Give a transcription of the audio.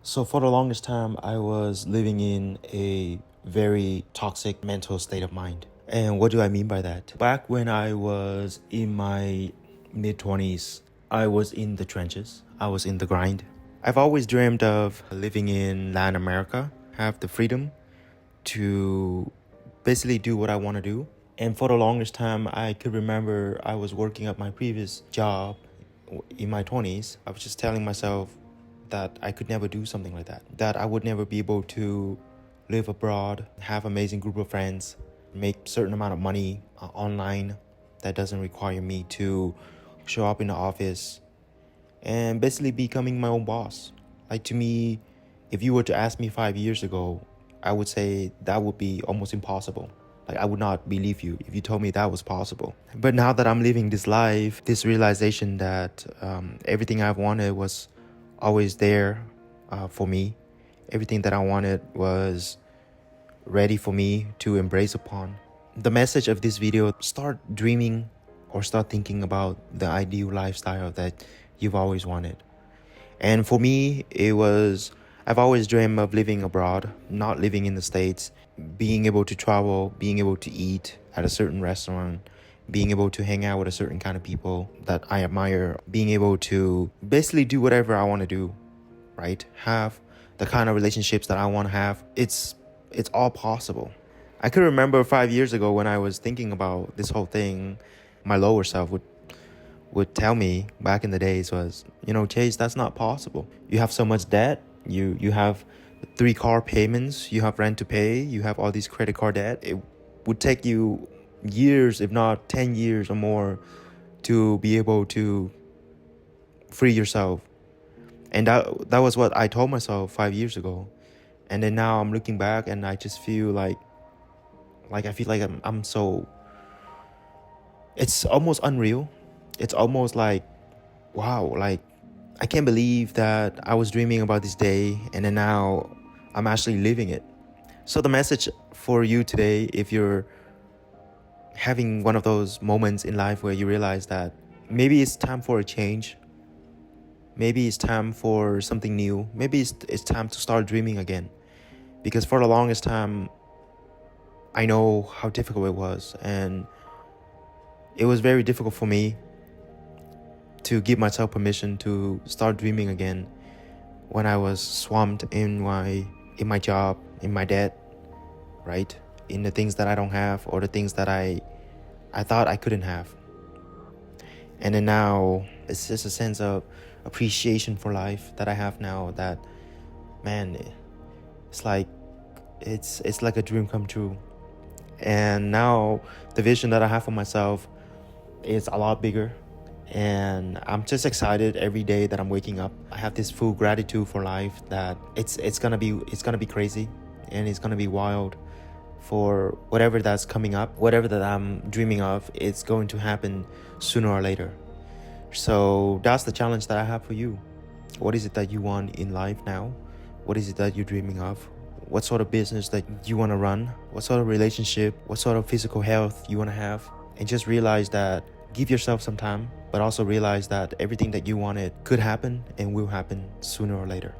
So for the longest time, I was living in a very toxic mental state of mind. And what do I mean by that? Back when I was in my mid 20s, I was in the trenches. I was in the grind. I've always dreamed of living in Latin America, have the freedom to basically do what I want to do. And for the longest time, I could remember I was working at my previous job in my 20s. I was just telling myself that I could never do something like that I would never be able to live abroad, have amazing group of friends, make certain amount of money online that doesn't require me to show up in the office, and basically becoming my own boss. Like, to me, if you were to ask me 5 years ago, I would say that would be almost impossible. Like, I would not believe you if you told me that was possible. But now that I'm living this life, this realization that everything I've wanted was always there for me. Everything that I wanted was ready for me to embrace upon. The message of this video: start dreaming or start thinking about the ideal lifestyle that you've always wanted. And for me, I've always dreamed of living abroad, not living in the States, being able to travel, being able to eat at a certain restaurant, being able to hang out with a certain kind of people that I admire, being able to basically do whatever I want to do, right? Have the kind of relationships that I want to have. It's all possible. I could remember 5 years ago when I was thinking about this whole thing, my lower self would tell me back in the days was, Chase, that's not possible. You have so much debt. You have 3 car payments, you have rent to pay, you have all these credit card debt. It would take you years, if not 10 years or more, to be able to free yourself. And that was what I told myself 5 years ago. And then now I'm looking back and I just feel like I feel like I'm so, it's almost unreal. It's almost like, wow, like I can't believe that I was dreaming about this day and then now I'm actually living it. So the message for you today, if you're having one of those moments in life where you realize that maybe it's time for a change, maybe it's time for something new, maybe it's time to start dreaming again. Because for the longest time, I know how difficult it was, and it was very difficult for me to give myself permission to start dreaming again when I was swamped in my job, in my debt, right? In the things that I don't have, or the things that I thought I couldn't have. And then now it's just a sense of appreciation for life that I have now, that, man, it's like a dream come true. And now the vision that I have for myself is a lot bigger. And I'm just excited every day that I'm waking up. I have this full gratitude for life that it's gonna be crazy, and it's gonna be wild. For whatever that's coming up, whatever that I'm dreaming of, it's going to happen sooner or later. So that's the challenge that I have for you. What is it that you want in life now? What is it that you're dreaming of? What sort of business that you want to run? What sort of relationship? What sort of physical health you want to have? And just realize that, give yourself some time, but also realize that everything that you wanted could happen and will happen sooner or later.